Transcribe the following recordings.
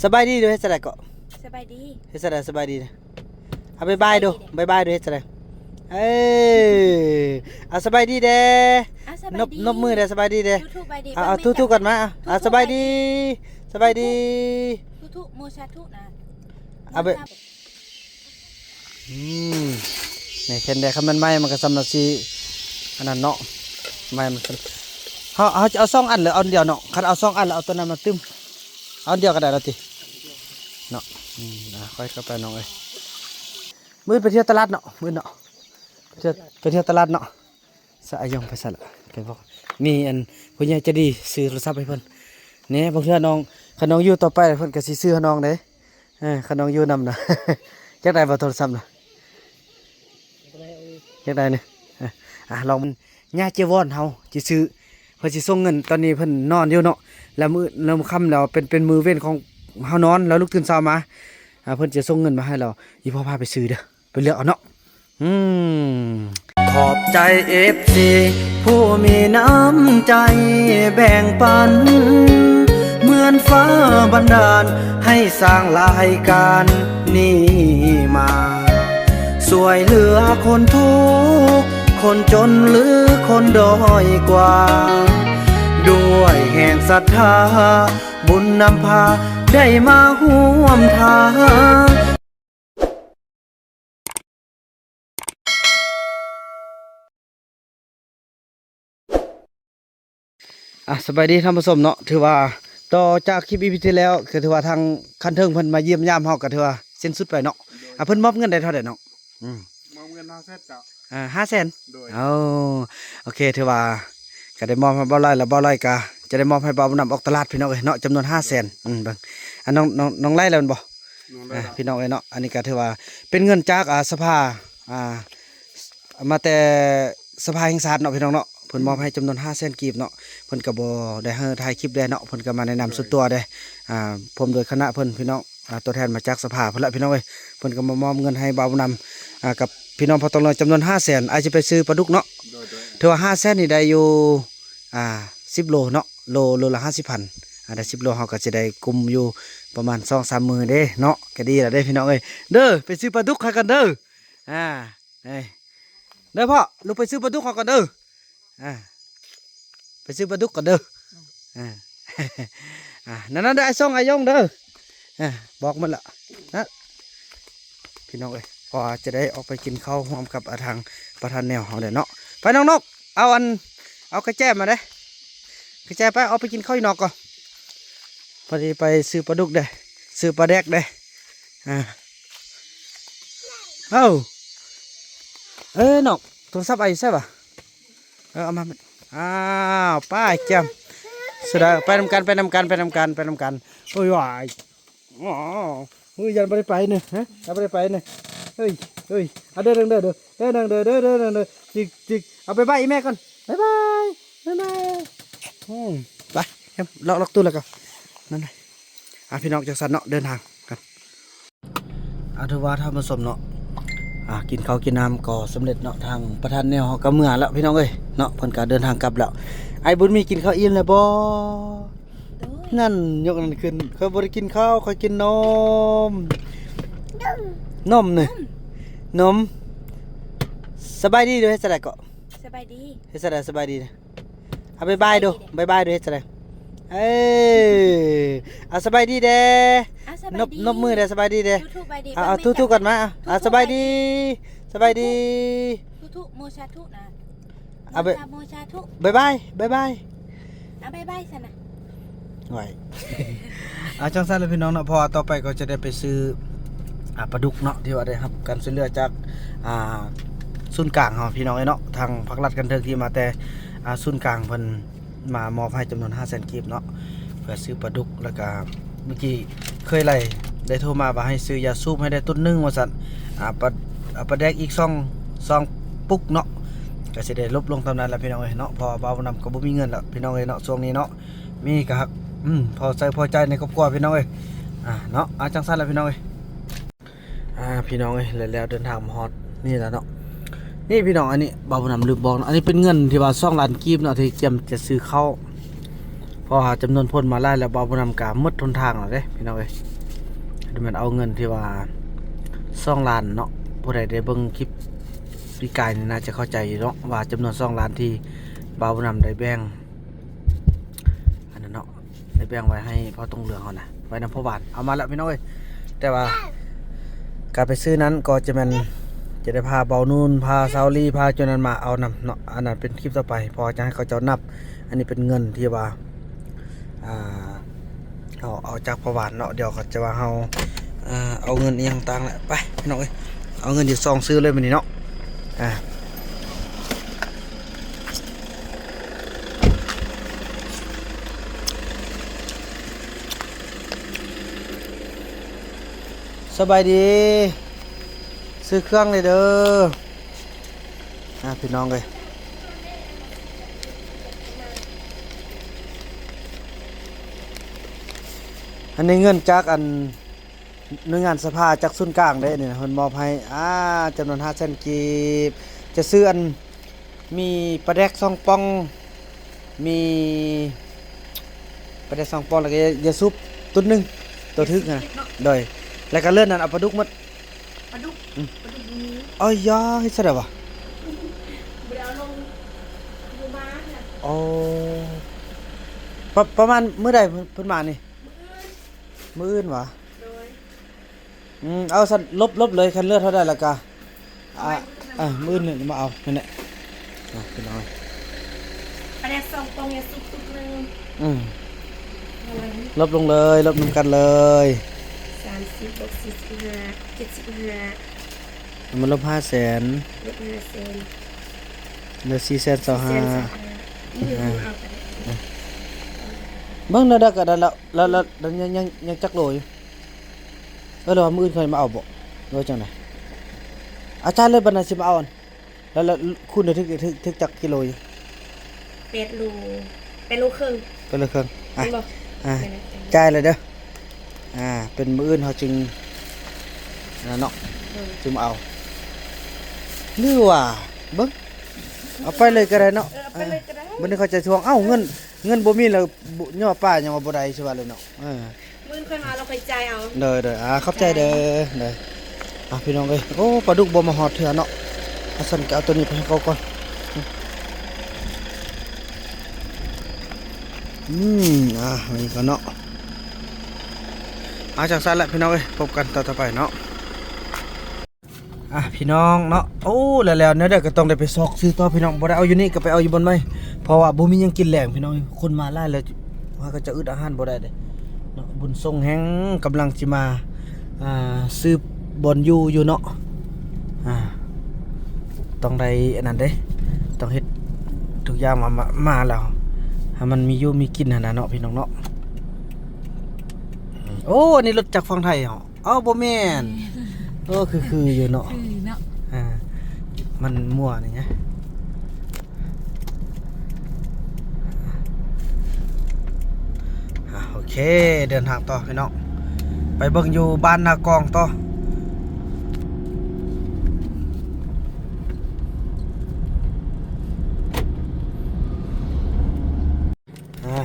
สบายดีด้วยเฮ็ดจังได๋ก็สบายดีเฮ็ดจังได๋สบายดีนะเอาบ๊ายบายดูบ๊ายบายดูเฮ็ดจังได๋เอ้ยเอาสบายดีเด้นบมือเด้สบายดีเด้ทุๆบายดี เอาทุๆก่อนมาเอาสบายดีสบายดีทุโมชาทุนะเอาไปนี่เห็นได้คำมันไม้มันก็สำหรับสิอันนั้นเนาะไม้มันเฮาจะเอา2อันหรือเอาอันเดียวเนาะคันเอา2อันแล้วเอาตัวนั้นมาตึ้มเอาอันเดียวก็ได้แล้วติเนาะค่อยเข้าไปน้องเอ้ยมื้อไปเที่ยวตลาดเนาะมื้อเนาะไปเที่ยวตลาดเนาะสะอายงไปซะละไปบอกมีอันผู้ใหญ่จะดีซื้อโทรศัพท์ให้เพิ่นแหน่บางเทื่อน้องคันน้องอยู่ต่อไปเพิ่นก็สิซื้อให้น้องเด้คันน้องอยู่นำน่ะ จักได้บ่โทรศัพท์น่ะจักได้นี่ลองมันญาเจวอนเฮาสิซื้อเพิ่นสิส่งเงินตอนนี้เพิ่นนอนอยู่เนาะแล้วมื้อค่ำแล้วเป็นมื้อเว้นของเฮานอนแล้วลุกตื่นเช้ามาเพิ่นจะส่งเงินมาให้เราอีพ่อพาไปซื้อเด้อไปเลือกเอาเนาะขอบใจ FC ผู้มีน้ำใจแบ่งปันเหมือนฟ้าบันดาลให้สร้างรายการนี้มาสวยเหลือคนทุกข์คนจนหรือคนด้อยกว่าด้วยแห่งศรัทธาบุญนำพาได้มาร่วมทางสบายดีท่านผู้ชมเนาะถือว่าต่อจากคลิป EP ที่แล้วก็ถือว่าทางคันเทิงเพิ่นมาเยี่ยมยามเฮาก็ถือว่าสิ้นสุดไปเนาะเพิ่นมอบเงินได้เท่าใดเนาะมอบเงิน500,000จ้ะ500,000โดยโอเคถือว่าก็ได้มอบให้บ่ร้อยแล้วบ่ร้อยก็จะได้มอบให้บ่าวนำออกตลาดพี่น้องเอ้ยเนาะจำนวน500,000เบิ่งน้องไล่แล้วบ่พี่น้องเอ้ยเนาะอันนี้ก็ถือว่าเป็นเงินจากสภามาแต่สภาแห่งชาติเนาะพี่น้องเนาะเพิ่นมอบให้จำนวน500,000กีบเนาะเพิ่นก็บ่ได้ให้ถ่ายคลิปได้เนาะเพิ่นก็มาแนะนำส่วนตัวได้ผมโดยคณะเพิ่นพี่น้องตัวแทนมาจากสภาเพิ่นละพี่น้องเอ้ยเพิ่นก็มามอบเงินให้บ่าวนำกับพี่น้องพอต้องเลยจำนวน500,000อาจจะไปซื้อปลาดุกเนาะถือว่า500,000นี่ได้อยู่10 โลเนาะโลละ50,000ได้10 โลเฮาก็จะได้กุมอยู่ประมาณ 2-3 มื้อเด้เนาะก็ดีแล้วเด้พี่น้องเอ้ยเด้อไปซื้อปลาดุกให้กันเด้อเด้อพ่อลูกไปซื้อปลาดุกให้กันเด้อไปซื้อปลาดุกกันเด้อนั่นได้ส่งไอ้ยงเด้อบอกมันละนะพี่น้องเอ้ยพอจะได้ออกไปกินข้าวพร้อมกับทางประธานแนวเขาเด้อเนาะไปน้องนกเอากระแจมาเด้กระแจไปเอาไปกินข้าวอีนอกก่อนพอดีไปซื้อปลาดุกเด้ซื้อปลาแดกเด้นกโทรศัพท์ไอ้ใช่ป่ะเอามาป้าแจมสุดาไปนำกันโอ้ยวายเฮ้ยยันไปไปเนี่ยฮะยันไปเนี่ยเฮ้ยเอาเดินจิกเอาไปอีแม่ก่อนบ๊ายบายไปล็อกตู้แล้วกันนั่นไงพี่น้องจากสันเนาะเดินทางกันถือว่าท่านผู้ชมเนาะกินข้าวกินน้ำก็สำเร็จเนาะทางประธานแนวก็เมื่อแล้วพี่น้องเอ้ยเนาะเพิ่นก็เดินทางกลับแล้วไอ้บุญมีกินข้าวอิ่มแล้วบ่นั่นยกนั่นขึ้นเขาบ่ได้กินข้าวเขากินนมนี่นมสบายดีด้วยเฮ็ดจังได๋ก็สบายดีเฮ็ดจังได๋สบายดีนะเอาบ๊ายบายดูเฮ็ดจังได๋เอาสบายดีเด้นบมือเด้สบายดีเด้ทุบายดีเอาทุก่อนมาสบายดีทุโมชาทุนะโมชาทุบ๊ายบายบ๊ายบายซะนะไหวจังซั่นเลยพี่น้องเนาะพอต่อไปก็จะได้ไปซื้อปลาดุกเนาะที่ว่าได้รับการช่วยเหลือจากศูนย์กลางเฮาพี่น้องเนาะทางภาครัฐกันเทิงที่มาแต่ศูนย์กลางเพิ่นมามอบให้จำนวน500,000กีบเนาะเพื่อซื้อปลาดุกแล้วก็เมื่อกี้เคยได้โทรมาว่าให้ซื้อยาสูบให้ได้ต้นนึงว่าซั่นปลาแดกอีก2ปุกเนาะก็สิได้ลบลงตามนั้นแล้วพี่น้องเอ้ยเนาะพอบ่าวนำก็บ่มีเงินแล้วพี่น้องเอ้ยเนาะช่วงนี้เนาะมีก็ฮักพอใจในครอบครัวพี่น้องเอ้ยเนาะจังซั่นแล้วพี่น้องเอ้ยพี่น้องเอ้ยแล้วเดินทางมาฮอดนี่แล้วเนาะนี่พี่น้องอันนี้บ่าวนำลืมบอกเนาะอันนี้เป็นเงินที่ว่า2 ล้านกีบเนาะที่เตรียมจะซื้อข้าวผ พอหาจำนวนพ่นมาไล่แล้วเบาบุญนำกาหมดทนทางแล้วเด้พี่น้องเอ้ยเดี๋ยวมันเอาเงินที่ว่า2 ล้านเนาะผู้ใดได้เบิ่งคลิปปีกายนี่น่าจะเข้าใจอยู่เนาะว่าจำนวน2 ล้านที่เบาบุญนำได้แบ่งอันนั้นเนาะได้แบ่งไว้ให้พ่อตรงเหลืองเขานะไว้นำพ่อบ้านเอามาแล้วพี่น้องเอ้ยแต่ว่าการไปซื้อนั้นก็จะมันจะได้พาเบานูนพาซาวลี่พาจนนั้นมาเอานำเนาะอันนั้นเป็นคลิปต่อไปพอจะให้เขาเจ้านับอันนี้เป็นเงินที่ว่าเอาจากประวัติเนาะเดี๋ยวเขาจะว่าเฮาเอาเงินอีหยังต่างแหละไปพี่น้องเอ้ยเอาเงินอยู่ซองซื้อเลยมื้อนี้เนาะสบายดีซื้อเครื่องเลยเด้อพี่น้องเอ้ยอันนี้เงินจากอันหน่วยงานสภาจากศูนย์กลางเด้นี่นะเพิ่นมอบให้จำนวน500,000กีบจะซื้ออันมีปลาแดก2ป่องมีปลาแดก2ป่องแล้วก็ยาซุปตุ๊ดนึงตัวทึกนะโดยแล้วก็เลื่อนนั้นเอาปลาดุกหมดปลาดุกนี้ อ้อยยาเฮ็ดซะได้บ่ เดี๋ยวลงอยู่บ้านน่ะ อ๋อประมาณมื้อใดเพิ่นมานี่มื้ออื่นวะ โดย เอาสัตว์ลบเลยคันเลือดเท่าได้ละกะมื้อหนึ่งมาเอานั่นแหละพี่น้อง ปลาแดกสองปองยาซุปตุ๊กนึง ลบลงเลยลบนำกันเลย 30 45 75 มันลบ500,000 ลบ5เซน เหลือ425,000 เอาไป เบิ่งแล้วก็ได้แล้วยังจักโลอยู่แล้วมื้ออื่นค่อยมาเอาบ่หรือว่าจังได๋อาจารย์เลยบัดนั้นสิมาเอาอันแล้วคุณได้ถึกจักกิโลอยู่ 8 โล8 โลครึ่ง ก็เลยเครื่องเห็นบ่ จ่ายเลยเด้อเป็นมื้ออื่นเขาจึงเนาะจึงมาเอาหรือว่าเบิ่งเอาไปเลยก็ได้เนาะ เอาไปเลยก็ได้ บัดนี้เขาจะทวงเงินบ่มีแล้วย่อป้ายังว่าบ่ได้ใช่ว่าเลยเนาะมื้อค่อยมาเราค่อยจ่ายเอา เด้อขอบใจเด้อพี่น้องเอ้ยโอ้ปลาดุกบ่มาฮอดเถื่อเนาะเอาสั่นก็เอาตัวนี้ไปให้เขาก่อนนี่ก็เนาะจังซั่นแหละพี่น้องเอ้ยพบกันต่อไปเนาะพี่น้องเนาะโอ้แล้วเนี่ยเดี๋ยวก็ต้องได้ไปซอกซื้อต่อพี่น้องบ่ได้เอาอยู่นี่ก็ไปเอาอยู่บนไม้เพราะว่าบ่มีหยังกินแหลงพี่น้องคนมาหลายแล้วว่าก็จะอึดอาหารบ่ได้เด้เนาะบุญทรงแฮงกำลังสิมาซื้อบอนอยู่เนาะต้องได้อันนั้นเด้ต้องเฮ็ดทุกอย่างมาแล้วให้มันมีอยู่มีกินหั่นน่ะเนาะพี่น้องเนาะโอ้อันนี้รถจากฝั่งไทยเหรอบ่แม่นคืออยู่เนาะมันมั่วนี่ไงโอเคเดินทางต่อพี่น้องไปเบิ่งอยู่บ้านนากองต่อ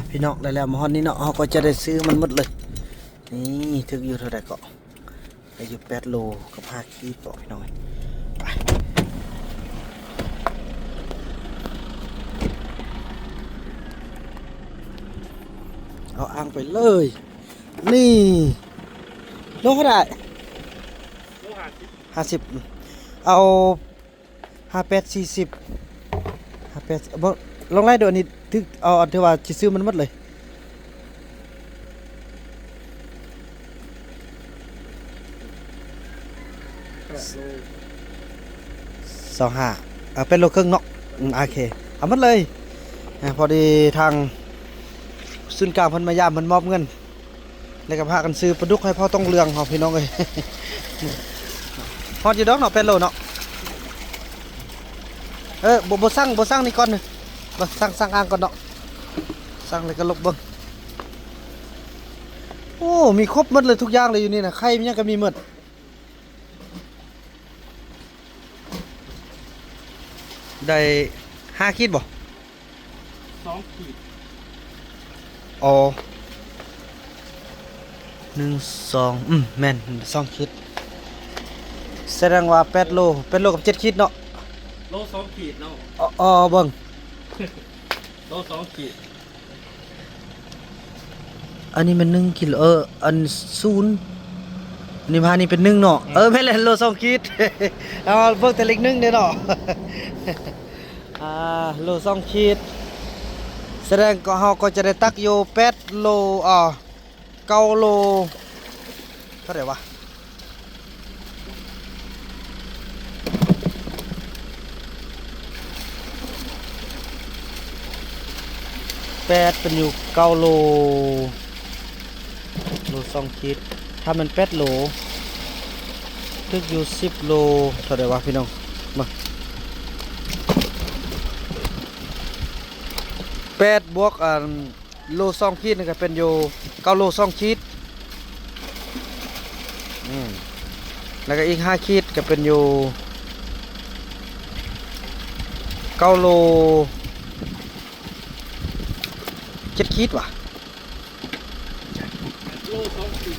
พี่น้องได้แล้วมาฮอดนี้เนาะเขาก็จะได้ซื้อมันหมดเลยนี่ถึงอยู่เท่าไหร่ก็ได้อยู่8 โลกับ5 ขีดพี่น้องไปเอาอ่างไปเลยนี่โลเท่าไหร่50เอา58 40บ่ลองไล่ดูอันนี้ถึกเอาอันที่ว่าสิซื้อมันหมดเลย25เป็นโลครึ่งเนาะโอเคเอาหมดเลยพอดีทางศูนย์กลางเพิ่นมายามเพิ่นมอบเงินแล้วก็พากันซื้อปลาดุกให้พ่อต้องเรืองเฮาพี่น้องเอ้ยฮอดอยู่ดอกเนาะเป็นโลเนาะบ่สั่งนี่ก่อนบ่สั่งอ่างก่อนเนาะสั่งเลยก็ลบเบิ่งโอ้มีครบหมดเลยทุกอย่างเลยอยู่นี่นะไข่มันยังก็มีหมดได้5 ขีดบ่2 ขีด อ อ1 2แม่น2ขีดแสดงว่า8โลกับ7ขีดเนาะ โล2ขีดเนาะ เบิ่ง โล2ขีด อันนี้มัน1กิโลอัน0นี่พานี่เป็น1เนาะแม่นแหละโล2ขีด เอาเบิ่งแต่เล็ก1เด้อเนาะ โล2ขีดแสดงก็เฮาก็จะได้ตักอยู่8โล9โลเท่าไหร่วะ8เป็นอยู่9โล2ขีดถ้ามัน8โลตึกอยู่10โลเท่าไหร่วะพี่น้องมา8บวกโล2ขีดนี่ก็เป็นอยู่9โล2ขีดแล้วก็อีก5ขีดก็เป็นอยู่9โล7ขีดว่ะ โล2ขีด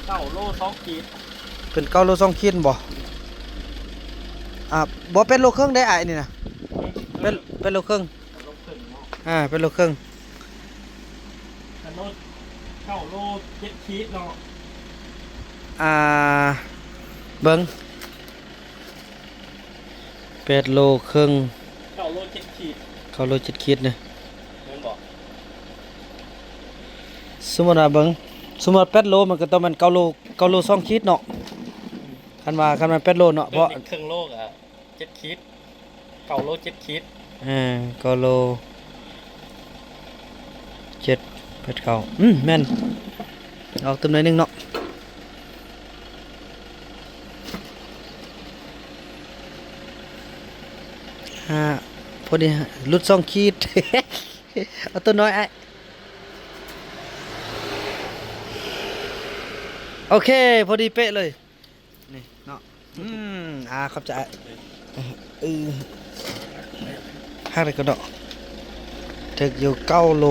9โล2ขีด เป็น9โล2ขีดบ่บ่เป็นโลครึ่งได้อ้ายนี่นะเป็นโลครึ่ง โลครึ่งเนาะ เป็นโลครึ่ง แต่โล9โล7ขีดเนาะ เบิ่ง8โลครึ่ง 9โล7ขีด 9โล7ขีดเนี่ย แม่นบ่ สมมุติว่าเบิ่งสมมุติ8โลมันก็ต้องมัน9โล2ขีดเนาะคันมัน8โลเนาะเพราะ ครึ่งโลอ่ะ7ขีด9โล7ขีด 9โล7 8 9แม่นเอาเติมหน่อยนึงเนาะพอดีลุด2ขีด เอาตัวน้อยไอ้โอเคพอดีเป๊ะเลยนี่เนาะขอบใจหักเลยก็เนาะถึกอยู่9โล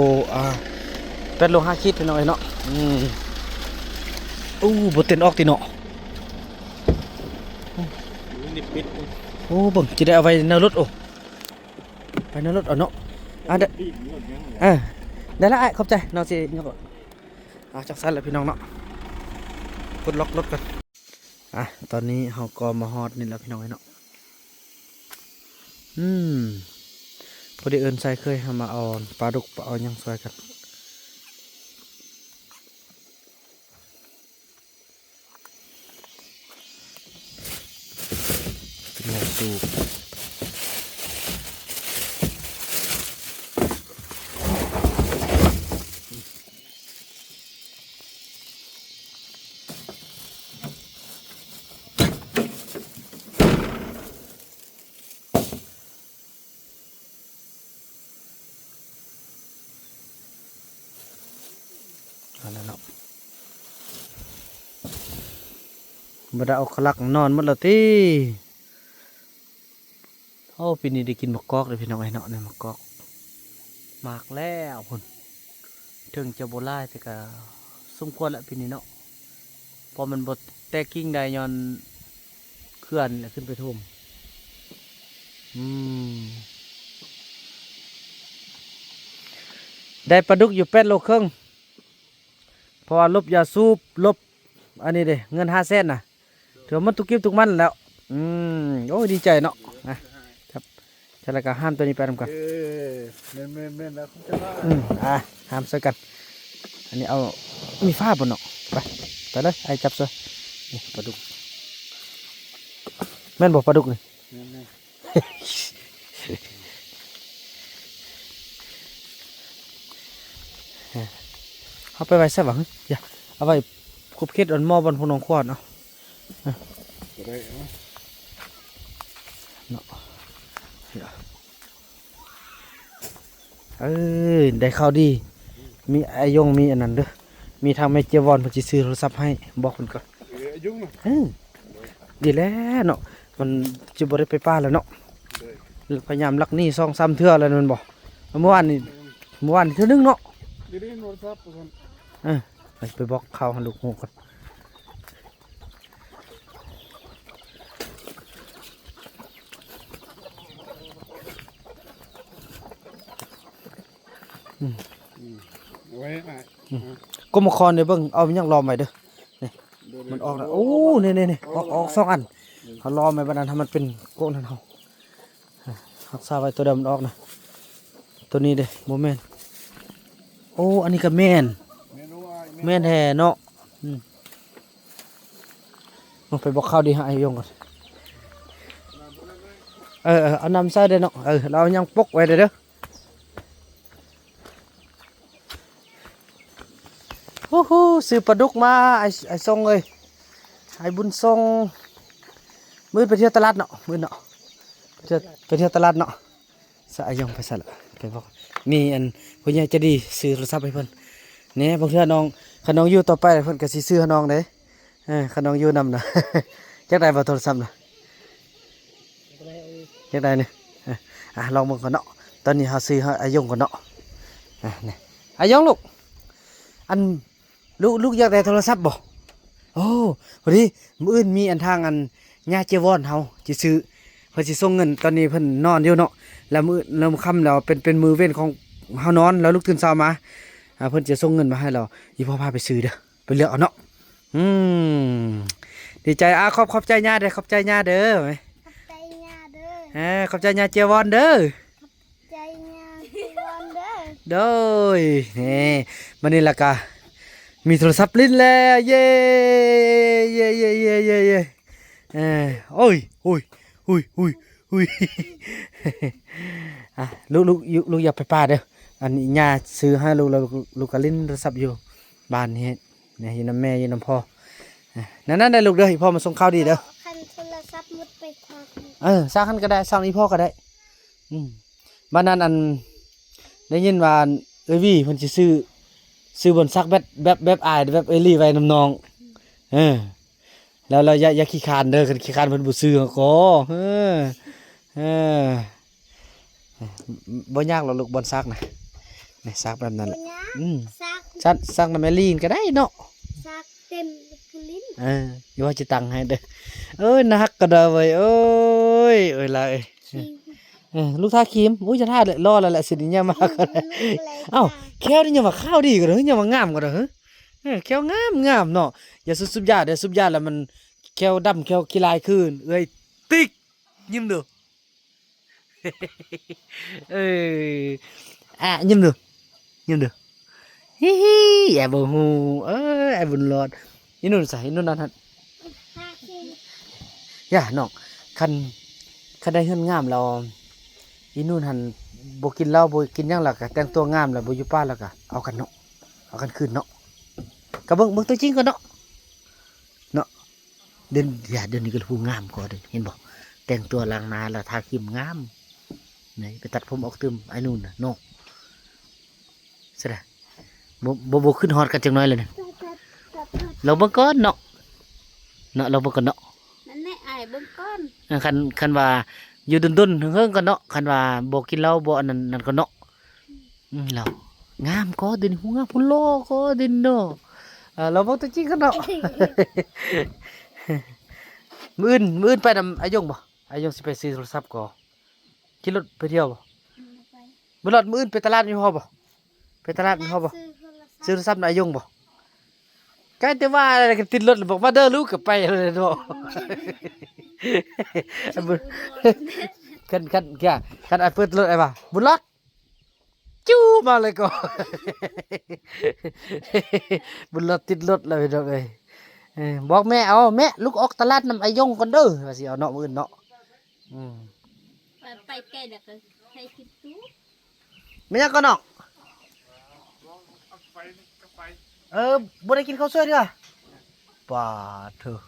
8โล5ขีดไปหน่อยเนาะบ่เต้นออกติเนาะ นี่ปิด เบิ่งสิได้เอาไว้ในรถไปในรถเอาเนาะได้ ปิดหมดยัง ได้ละไอ้ขอบใจน้องสิยกจักสั่นแล้วพี่น้องเนาะกดล็อกรถกันตอนนี้เฮาก็มาฮอดนี่แล้วพี่น้องเนาะพอดีเอิ้นใส่เคยมาเอาปลาดุกปลาเอาหยังซอยกันเป็นไงสูบนั่นเนาะบ่ได้เอาขลักนอนหมดแล้วติปีนี้ได้กินมะกอกเลยพี่น้องไอ้เนาะเนี่ยมะกอกมากแล้วพุ่นถึงจะบ่หลายแต่ก็สมควรแล้วปีนี้เนาะพอมันบ่แตกกิ่งได้ย้อนเขื่อนขึ้นไปท่วมได้ปลาดุกอยู่8โลครึ่งเพราะว่าลบยาสูบลบอันนี้เด้เงิน500,000น่ะถือว่ามันตุกกิ๊บตุกมันแล้วโอ้ยดีใจเนาะครับใช่แล้วก็ห้ามตัวนี้ไปทำกันเม่นแล้วคุณจะว่าห้ามใส่กันอันนี้เอามีฟ้าบนเนาะไปเลยไอ้จับซะนี่ปลาดุกแม่นบอกปลาดุกนี่เอาไปไว้ซะบังอย่าเอาไว้คุบคิดอันหม้อบนพนองขวดเนาะเนาะได้ข่าวดีมีไอยงมีอันนั้นเด้อมีทางแม่เจียวอนเพิ่นสิซื้อโทรศัพท์ให้บอกเพิ่นก่อนยุ่งดีแล้วเนาะมันจะบ่ได้ไปป้าแล้วเนาะพยายามลักหนี้2-3เทื่อแล้วนั่นบ่เมื่อวานนี่เทื่อนึงเนาะ Diri WhatsApp kan. ไปบล็อกเข้าให้ลูกงูก่อนไว้อ่ะ กรมครเนี่ยเบิ่งเอายังรอใหม่เด้อนี่มันออกแล้วโอ้นี่ออก2 อันเขารอใหม่บัดนั้นถ้ามันเป็นโกนนั่นเฮารักษาไว้ตัวเดิมมันออกนะตัวนี้เด้บ่แม่นโอ้อันนี้ก็แม่น แม่นแท้เนาะลงไปบอกข้าวดีฮะไอ้ยงก่อนเอาน้ำใส่เด้อเนาะเรายังปกไว้เด้อโอ้โหซื้อปลาดุกมาไอ้ทรงเลยไอ้บุญทรงมื้อไปเที่ยวตลาดเนาะมื้อเนาะไปเที่ยวตลาดเนาะสะไอ้ยงไปซะละไปบอกมีอันผู้ใหญ่ใจะดีซื้อโทรศัพท์ให้เพิ่นเนี่ยบางเทื่อน้องขน้องอยู่ต่อไปเพิ่นก็สิซื้อให้น้องเด้ขน้องอยู่นำน่ะ จักได้บ่โทรศัพท์น่ะจักได้นี่ลองเบิ่งก่อนเนาะตอนนี้เฮาซื้อให้อายงก่อนเนาะนี่อายงลูกอันลูกอยากได้โทรศัพท์บ่โอ้พอดีมื้ออื่นมีอันทางอันญาเจวอนเฮาสิซื้อเพิ่นสิส่งเงินตอนนี้เพิ่นนอนอยู่เนาะแล้วมื้อเริ่มค่ำแล้วเป็นมื้อเว้นของเฮานอนแล้วลูกตื่นเช้ามาเพิ่นจะส่งเงินมาให้เราอีพ่อพาไปซื้อเด้อไปเลือกเอาเนาะดีใจขอบใจญาเด้อขอบใจญาเด้อ ขอบใจญาเด้อ ขอบใจญาเจวอนเด้อ ใจญาจีวอนเด้อ โดยนี่มันนี่ล่ะกะมีโทรศัพท์ลิ้นแล้วเย้โอ้ยลูกอย่าไปป่าเด้ออันนี้ญาซื้อให้ลูกก็ลิ้นโทรศัพท์อยู่บ้านนี้เนี่ยอยู่น้ำแม่อยู่น้ำพ่อนั่นได้ลูกเด้ออีพ่อมาส่งข้าวดีเด้อ คันโทรศัพท์มุดไปทาง สร้างคันก็ได้สร้างอีพ่อก็ได้บ้านนั้นอันได้ยินว่าเอ้ยวี่เพิ่นสิซื้อบนซักแบบอายแบบเอลี่ไว้น้ำนองแล้วเราอย่าขี้คร้านเด้อคันขี้คร้านเพิ่นบ่ซื้อก็บ่ยากหรอกลูกบนซักนะนี่ซักแบบนั้นแหละ ซัก ซักน้ำแมลี่นก็ได้เนาะ ซักเต็มลิ้น อยู่ว่าจะตังให้เด้อนักก็ได้เว้ยล่ะลูกท่าครีมจะท่าเลยรอแล้วแหละสิเนี่ยมาก็ได้แก้วนี่ยังว่าข้าวดีก็เด้อยังว่างามก็เด้อแก้วงามเนาะอย่าซุบยาเด้อซุบยาแล้วมันแก้วดำแก้วขี้ลายคืนติ๊กยิ้มดูยิ้มดูฮิแอบบ่ฮู้แอบบุญรอดนี่นู่นใส่นู่นนั่น ซักที่ ย่าน้องคันได้เฮือนงามแล้วอีนู่นหันบ่กินเหล้าบ่กินหยังล่ะก็แต่งตัวงามแล้วบ่อยู่ป้านแล้วก็เอากันเนาะเอากันคืนเนาะก็เบิ่งตัวจริงก่อนเนาะเดี๋ยวนี้ก็ผู้งามกว่าเด้เห็นบ่แต่งตัวล้างหน้าแล้วทาครีมงามนี่ไปตัดผมออกตึมไอ้นู่นน่ะน้องซะได้บ่ขึ้นฮอดกันจังน้อยเลยนี่เราเบิ่งก่อนเนาะเราเบิ่งก่อนเนาะ นั่นแหละไอ้เบิ่งก้อน คันว่าอยู่ดุนเฮิงๆก็เนาะคันว่าบ่กินเหล้าบ่อันนั้นก็เนาะเรางามก็ดินหัวงามพุ่นโลก็ดินเนาะเราบ่ตัวจริงกันเนาะ มื้ออื่นไปนำอายงบ่อายงสิไปซื้อโทรศัพท์ก็ขี่รถไปเที่ยวบ่ ไป มื้อรถมื้ออื่นไปตลาดมีฮอบ่ไปตลาดมีฮอบ่ซื้อโทรศัพท์นายงบ่ใกล้แต่ว่าอะไรกันติดรถบอกว่าเด้อลูกก็ไปเลยเนาะ คันไอ้เปิดรถไอ้บ่บุญรอดจู้มาเลยก็ บุญรอดติดรถเลยดอกเอ้ยบอกแม่เอาแม่ลูกออกตลาดนำไอ้ยงก่อนเด้อว่าสิเอาเนาะมื้ออื่นเนาะไปแก่เด็กใช้คิดตู้ แม่ยังก่อนเนาะบ่ได้กินข้าวสวยเด้อป่าเถอะ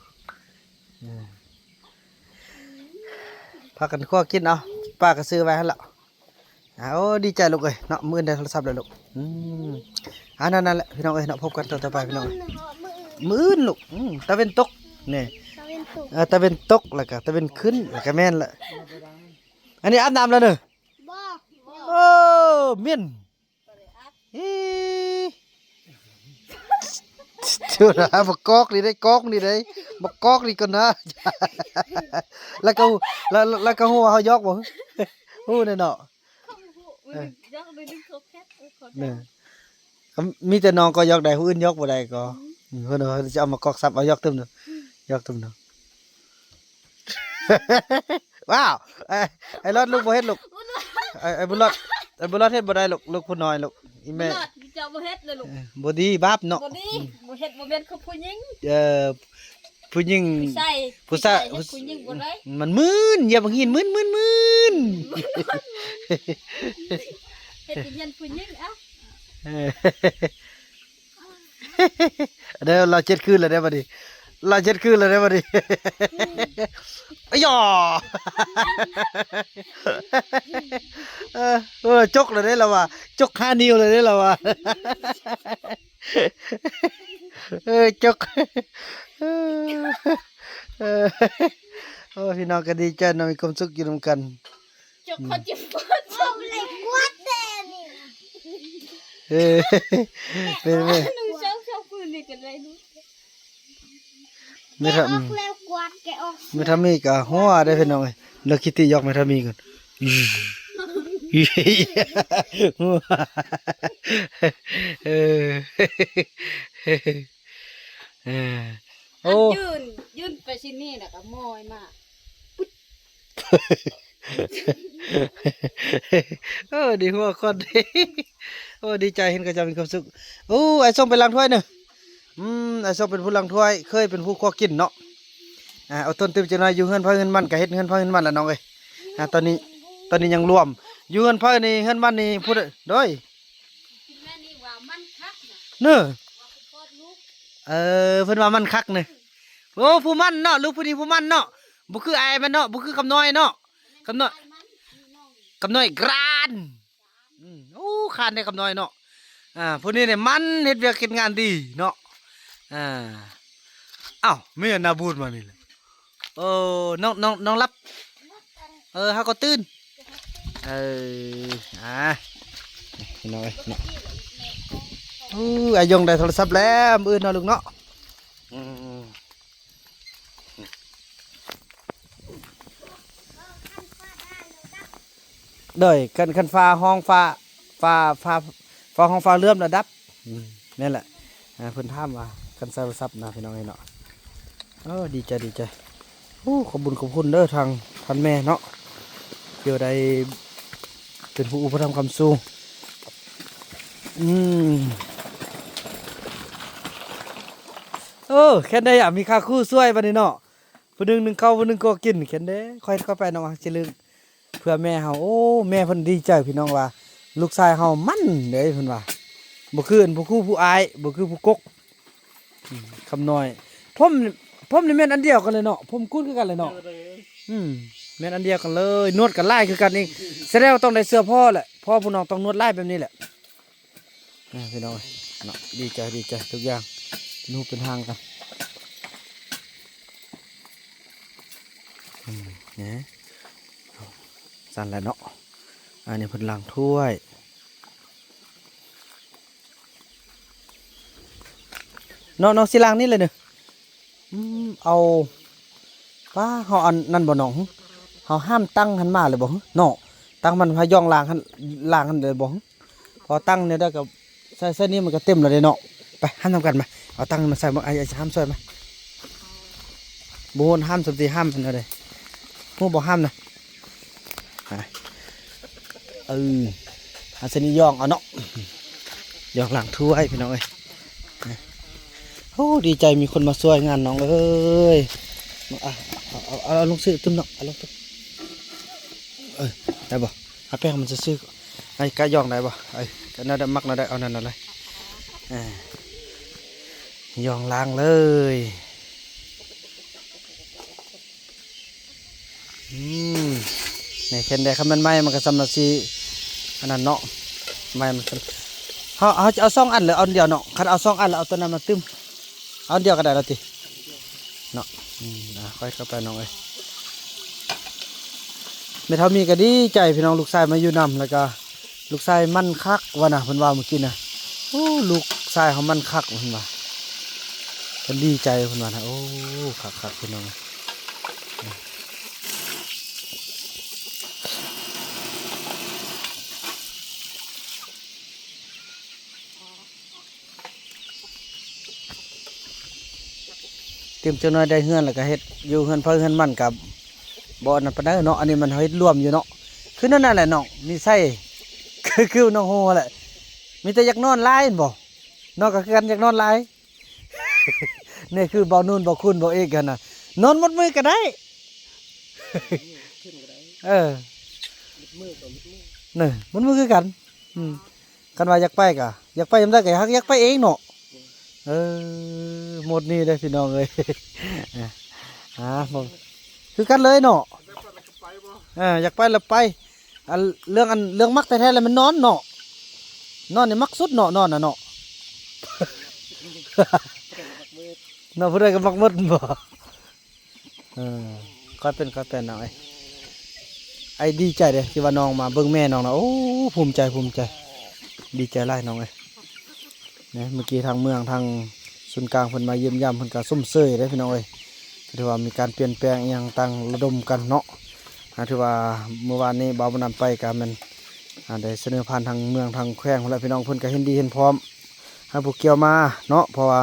พากันคั่วกินเอาป้าก็ซื้อไว้ให้แล้วดีใจลูกเอ้ยเนาะมื้อได้โทรศัพท์แล้วลูกนั่นแหละพี่น้องเอ้ยเนาะพบกันต่อไปพี่น้องมื้อลูกตะเวนตกนี่ ตะเวนตก ตะเวนตกแล้วก็ตะเวนขึ้นแล้วก็แม่นละอันนี้อาบน้ำแล้วเด้อ บ่ โอ้เมียน เชื่อนะบักกอกนี่ได้กอกนี่ได้บักกอกนี่ก่อนนะ แล้วก็แล้วก็ฮู้ว่าเฮายอกบ่ฮู้แน่เนาะ Gió bên đứng khóc khét. เนี่ยก็มีแต่น้องก็ยอกได้ผู้อื่นยอกบ่ได้ก็เพิ่นว่าจะเอามากอกซับเอายอกตึมเนาะยอกตึมเนาะ ว้าวไอ้รอดลูกบ่เฮ็ดลูกไอ้บุญรอดเฮ็ดบ่ได้ลูกผู้น้อยลูกอีแม่ Lọt, cho bố hết rồi lục. บ่ดีบาปเนาะ Bố đi, bố hết bố bên không phu nhính. ผู้หญิง Sai, Phu sai, hết phu nhính bố đấy. มันมึนอย่าบังหินมึน Hết tự nhiên phu nhính á. เดี๋ยวเรา7คืนแล้วได้บัดนี้เรา7คืนแล้วได้บัดนี้ อ้ยอจกเลยได้แล้วว่ะจก5 นิ้วเลยได้แล้วว่ะ จกโอ้พี่น้องก็ดีใจเนาะมีความสุขอยู่ร่วมกัน Cho con chim bớt. Không lại quát đèn. เป็น Nung sao sao phu này cái này luôn. ไม่ท Leo quát cái ốc. ำไม่ทำมีกะหัวได้พี่น้องเอ้ยเลิกคิดที่ยอกไม่ทำมีกันหัวโอ้ Yunไปสินี่น่ะก็มอยมาก ดีหัวคนดีโอ้ดีใจเห็นกระจามีความสุขโอ้ไอ้ส้มไปล้างถ้วยเนอะไอ้ส้มเป็นผู้ล้างถ้วยเคยเป็นผู้ครัวกินเนาะเอาต้นตึมจะน้อยอยู่เฮือนพ่อเฮือนมันก็เฮ็ดเฮือนพ่อเฮือนมันละน้องเอ้ยตอนนี้ยังรวมอยู่เฮือนพ่อนี่เฮือนมันนี่พูดโดย แม่นี่ว่ามันคักน่ะ เน้อ ว่าพ่อลูก เพิ่นว่ามันคักเนอะโอ้ผู้มันเนาะลูกผู้นี้ผู้มันเนาะบ่คือไอ้มันเนาะบ่คือคำน้อยเนาะคำน้อยคำน้อยกรานโอ้คานได้คำน้อยเนาะผู้นี้เนี่ยมันเฮ็ดเวียกเฮ็ดงานดีเนาะอ้าวแม่นาบูดมานี่แหละโอ้น้องรับเฮาก็ตื่นพี่น้อยเนาะอายงได้โทรศัพท์แล้วมื้อเนาะลูกเนาะเด้ยกันฟ้าห้องฟ้าห้องฟ้าเลื่อมระดับนั่นแหละเพิ่นถามว่ากันโทรศัพท์นะพี่น้องเนาะดีใจขอบคุณเด้อทางท่านแม่เนาะเดี๋ยวได้เป็นผู้อุปถัมภ์คำสู้แค่ได้อยากมีค่าคู่ช่วยบัดนี้เนาะผู้หนึงเข้าผู้หนึงก็กินแค่ได้ค่อยเข้าไปเนาะสิลึงเพื่อแม่เฮาแม่เพิ่นดีใจพี่น้องว่าลูกชายเฮามันเด้เพิ่นว่าบ่คือผู้คู่ผู้อายบ่คือผู้กกคำน้อยผมนี่แม่นอันเดียวกันเลยเนาะผมกุ้นคือกันเลยเนาะแม่นอันเดียวกันเลยนวดกันไล่คือกันเองแสดงว่าต้องได้เสื้อพ่อแหละพ่อผู้น้องต้องนวดไล่แบบนี้แหละพี่น้องเนาะดีใจทุกอย่างนูเป็นทางกันเนี่ยสั่นแล้วเนาะอันนี้เพิ่นล้างถ้วยน้องสิล้างนี่เลยเนอะเอาป้าเฮาอันนั่นบ่น้องเฮาห้ามตั้งหันมาเลยบ่เนาะตั้งมันพาย่องล้างหันเลยบ่พอตั้งเนี่ยได้ก็ใส่นี่มันก็เต็มแล้วเด้เนาะไปห้ามทำกันมาเอาตั้งมาใส่บ่ไอ้ห้ามซอยมาบ่ฮู้ห้ามสัมติห้ามเป็นอะไรฮู้บ่ห้ามนะอันเสนี้ย่องเอาเนาะย่องล้างถ้วยพี่น้องเอ้ยดีใจมีคนมาช่วยงานน้องเอ้ยเอาลงซื้อตึ้มน้องเอาลงตึ้มได้บ่เอาแป้งมันจะซื้อไอ้กะย่องได้บ่ไอ้กะน่าได้มักน่าได้เอานั่นอะไรย่องล้างเลยในเข็นได้คำมันไม้มันก็สำนักซีอันนั้นเนาะไม้มันเขาจะเอา2 อันหรือเอาเดียวเนาะคันเอา2 อันแล้วเอาตัวนั้นมาตึ้มเอาเดียวก็ได้แล้วติเนาะค่อยเข้าไปน้องเอ้ยไม่เท่ามีก็ดีใจพี่น้องลูกชายมาอยู่นำแล้วก็ ลูกชายมันคักว่าน่ะเพิ่นว่าเมื่อกี้น่ะโอ้ลูกชายเขามันคักเพิ่นว่าเพิ่นดีใจเพิ่นว่านะโอ้คักๆพี่น้องเตรียมจังน้อยได้เฮือนแล้วก็เฮ็ดอยู่เฮือนเพิ่นเฮือนมันกับบ่นั่นปานใดเนาะอันนี้มันเฮ็ดรวมอยู่เนาะคือนั่นน่ะแหละน้องนิสัย คือน้องโฮแหละมีแต่อยากนอนหลายบ่นอนก็คือกันอยากนอนหลาย นี่คือเบานู่นเบาคุณเบาเอกกันน่ะนอนหมดมือก็ได้ เออนี่มันมือคือกันกันว่าอยากไปกะอยากไปยามใดก็อยากไปเองเนาะหมดนี่ได้พี่น้องเอ้ย บ่คือกันเลยเนาะอยากไปแล้วไปเรื่องมักแท้ๆเลยมันนอนเนาะนอนนี่มักสุดเนาะนอนน่ะเนาะ เนาะผู้ใดก็มักหมดบ่ค่อยเป็นเอาไอ้ดีใจเด้ที่ว่าน้องมาเบิ่งแม่น้องนะโอ้ภูมิใจดีใจหลายน้องเอ้ยนะเมื่อกี้ทางเมืองทางศูนย์กลางเพิ่นมาเยี่ยมยามเพิ่นก็ซุ่มเซ้ยเด้พี่น้องเอ้ยถือว่ามีการเปลี่ยนแปลงอีหยังต่างระดมกันเนาะถือว่าเมื่อวานนี้บ่าวบ่นำไปก็มันได้เสนอผ่านทางเมืองทางแขวงพุ่นแหละพี่น้องเพิ่นก็เห็นดีเห็นพร้อมให้ผู้เกี่ยวมาเนาะเพราะว่า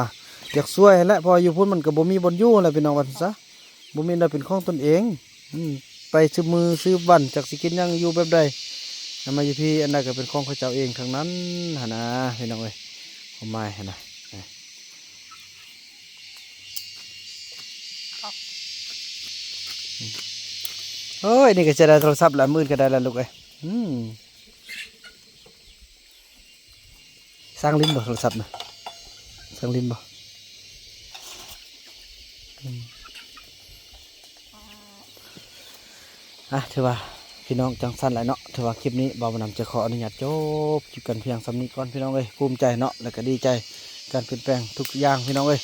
อยากช่วยแหละเพออยู่พุ่นมันก็บ่มีบ่อนอยู่แหละพี่น้องว่าซั่นซะบ่มีได้เป็นของตนเองไปซื้อมือซื้อบ้านจากสิกินยังอยู่แบบใดมาอยู่พี่อันใดก็เป็นของเขาเจ้าเองทั้งนั้นหั่นนะพี่น้องเอ้ยเอาไม้หั่นนะโอ้ยนี่ก็จะได้โทรศัพท์ละมื้อก็ได้ละลูกเอ้ยสร้างลิ้นบ่โทรศัพท์นะสร้างลิ้นบ่ถือว่าพี่น้องจังสั้นหลายเนาะถือว่าคลิปนี้บ่าวบ่นำจะขออนุญาตจบคลิปกันเพียงสำนี้ก่อนพี่น้องเอ้ยภูมิใจเนาะแล้วก็ดีใจการเปลี่ยนแปลงทุกอย่างพี่น้องเอ้ย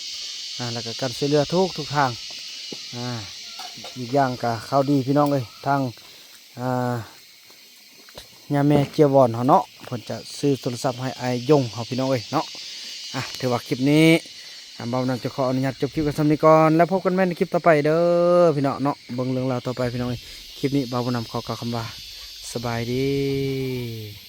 แล้วก็การช่วยเหลือทุกทางอีกอย่างก็ข่าวดีพี่น้องเอ้ยทางยาแม่เจียวบอนเขาเนาะเพิ่นจะซื้อโทรศัพท์ให้ไอ้ยงเขาพี่น้องเอ้ยเนาะถือว่าคลิปนี้บ่าวนำจะขออนุญาตจบคลิปกันสำนี้ก่อนแล้วพบกันใหม่ในคลิปต่อไปเด้อพี่น้องเนาะเบิ่งเรื่องราวต่อไปพี่น้องเอ้ยคลิปนี้บ่าวนำขอกล่าวคำว่าสบายดี